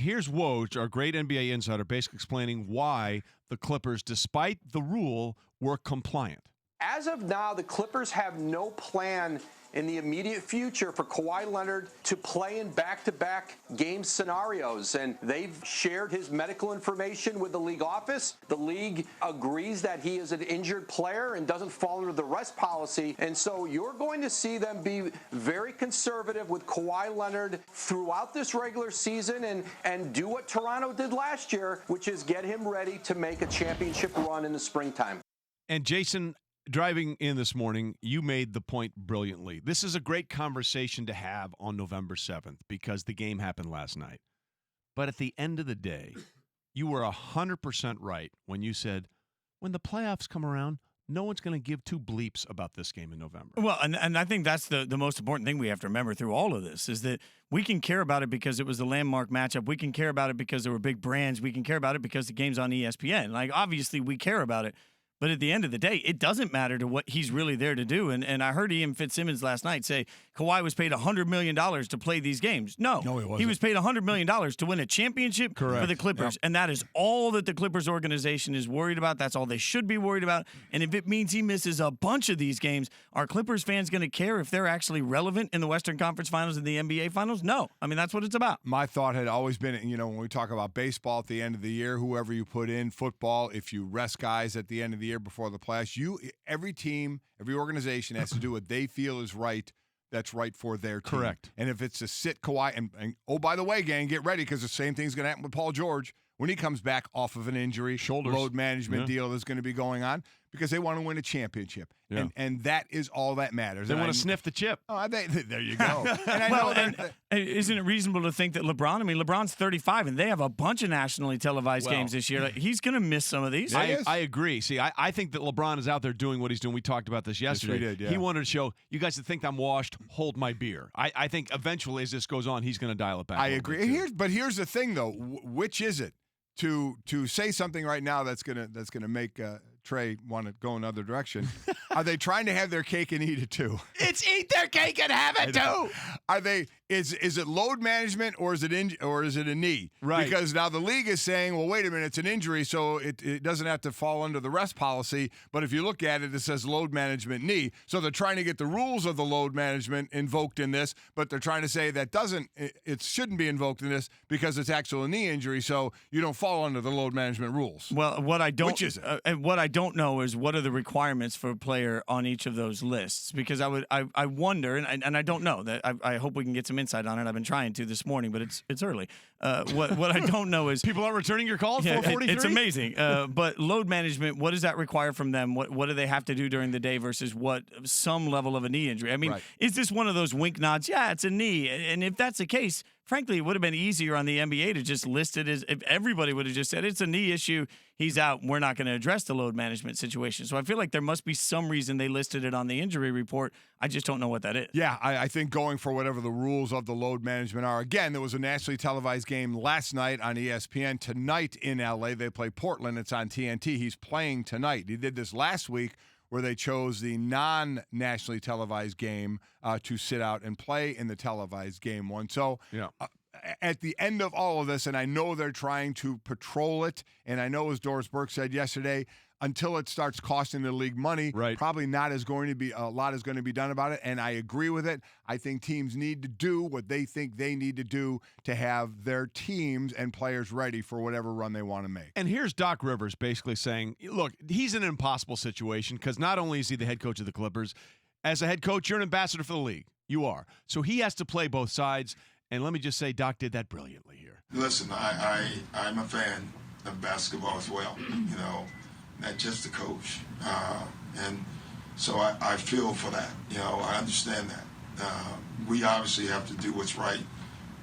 Here's Woj, our great NBA insider, basically explaining why the Clippers, despite the rule, were compliant. As of now, the Clippers have no plan in the immediate future for Kawhi Leonard to play in back-to-back game scenarios. And they've shared his medical information with the league office. The league agrees that he is an injured player and doesn't fall under the rest policy. And so you're going to see them be very conservative with Kawhi Leonard throughout this regular season and do what Toronto did last year, which is get him ready to make a championship run in the springtime. And Jason, driving in this morning, you made the point brilliantly. This is a great conversation to have on November 7th because the game happened last night. But at the end of the day, you were 100% right when you said, when the playoffs come around, no one's going to give two bleeps about this game in November. Well, and I think that's the most important thing we have to remember through all of this is that we can care about it because it was the landmark matchup. We can care about it because there were big brands. We can care about it because the game's on ESPN. Like, obviously, we care about it. But at the end of the day, it doesn't matter to what he's really there to do. And I heard Ian Fitzsimmons last night say Kawhi was paid $100 million to play these games. No, he wasn't. He was paid $100 million to win a championship for the Clippers. Yep. And that is all that the Clippers organization is worried about. That's all they should be worried about. And if it means he misses a bunch of these games, are Clippers fans going to care if they're actually relevant in the Western Conference Finals and the NBA Finals? No. I mean, that's what it's about. My thought had always been, when we talk about baseball at the end of the year, whoever you put in, football, if you rest guys at the end of the year before the playoffs, every team, every organization has to do what they feel is right. That's right for their team. Correct. And if it's to sit Kawhi, and oh, by the way, gang, get ready because the same thing's going to happen with Paul George when he comes back off of an injury, load management deal that's going to be going on because they want to win a championship. Yeah. And that is all that matters. They want to sniff the chip. Oh, there you go. And I know isn't it reasonable to think that LeBron's 35, and they have a bunch of nationally televised games this year. Like, he's going to miss some of these. I agree. See, I think that LeBron is out there doing what he's doing. We talked about this yesterday. Yes, we did, yeah. He wanted to show, you guys that think I'm washed, hold my beer. I think eventually as this goes on, he's going to dial it back. I agree. Here's the thing, though. Which is it? To say something right now that's gonna make Trey want to go another direction. Are they trying to have their cake and eat it too? It's eat their cake and have it too. Are they? Is it load management or is it a knee? Right. Because now the league is saying, well, wait a minute, it's an injury, so it doesn't have to fall under the rest policy. But if you look at it, it says load management knee. So they're trying to get the rules of the load management invoked in this, but they're trying to say that it shouldn't be invoked in this because it's actually a knee injury. So you don't fall under the load management rules. Well, what I don't Which is it? What I don't know is what are the requirements for a player on each of those lists, because I wonder, and I don't know that. I hope we can get some insight on it. I've been trying to this morning, but it's early. What I don't know is people aren't returning your calls. Yeah, 4:43. it's amazing. But load management, what does that require from them? What do they have to do during the day versus what some level of a knee injury? I mean, Is this one of those wink nods? Yeah, it's a knee, and if that's the case, frankly, it would have been easier on the NBA to just list it as if everybody would have just said it's a knee issue, he's out, we're not going to address the load management situation. So I feel like there must be some reason they listed it on the injury report. I just don't know what that is. Yeah, I think going for whatever the rules of the load management are. Again, there was a nationally televised game last night on ESPN. Tonight in LA, they play Portland. It's on TNT. He's playing tonight. He did this last week where they chose the non-nationally televised game to sit out and play in the televised game one. So at the end of all of this, and I know they're trying to patrol it, and I know, as Doris Burke said yesterday, until it starts costing the league money, probably not is going to be a lot is going to be done about it, and I agree with it. I think teams need to do what they think they need to do to have their teams and players ready for whatever run they want to make. And here's Doc Rivers basically saying, look, he's in an impossible situation because not only is he the head coach of the Clippers, as a head coach, you're an ambassador for the league. You are. So he has to play both sides, and let me just say Doc did that brilliantly here. Listen, I'm a fan of basketball as well, not just the coach. And so I feel for that. I understand that. We obviously have to do what's right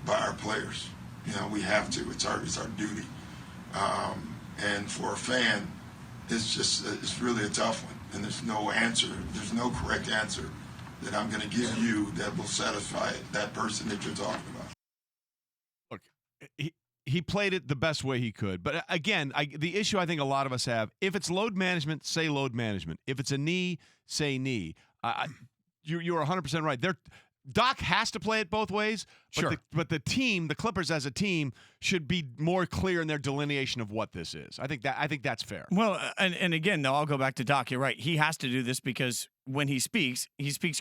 by our players. We have to. It's our duty. And for a fan, it's really a tough one. And there's no answer. There's no correct answer that I'm going to give you that will satisfy that person that you're talking about. Look, he played it the best way he could. But again, the issue I think a lot of us have, if it's load management, say load management. If it's a knee, say knee. You're 100% right. Doc has to play it both ways, but, Sure. but the team, the Clippers as a team, should be more clear in their delineation of what this is. I think that's fair. Well, and again, though, I'll go back to Doc. You're right. He has to do this because when he speaks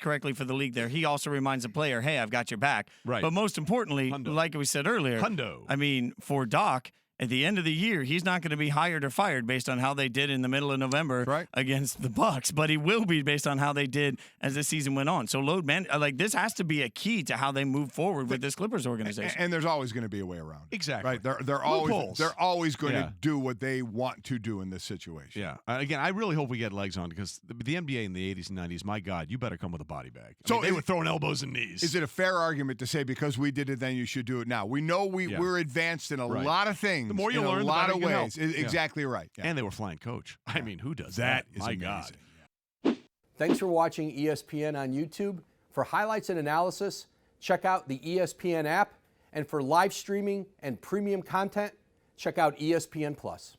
correctly for the league there. He also reminds the player, hey, I've got your back. Right. But most importantly, like we said earlier, I mean, for Doc, at the end of the year, he's not going to be hired or fired based on how they did in the middle of November against the Bucks, but he will be based on how they did as the season went on. So this has to be a key to how they move forward with this Clippers organization. And there's always going to be a way around it. Exactly. Right? They're always going to do what they want to do in this situation. Yeah. Again, I really hope we get legs on because the NBA in the 80s and 90s, my God, you better come with a body bag. They were throwing elbows and knees. Is it a fair argument to say because we did it, then you should do it now? We know we're advanced in a lot of things. The more you learn, a the lot better of you can ways. help. Exactly right. Yeah. And they were flying coach. I mean, who does That that? is My amazing. God. Thanks for watching ESPN on YouTube. For highlights and analysis, check out the ESPN app. And for live streaming and premium content, check out ESPN Plus.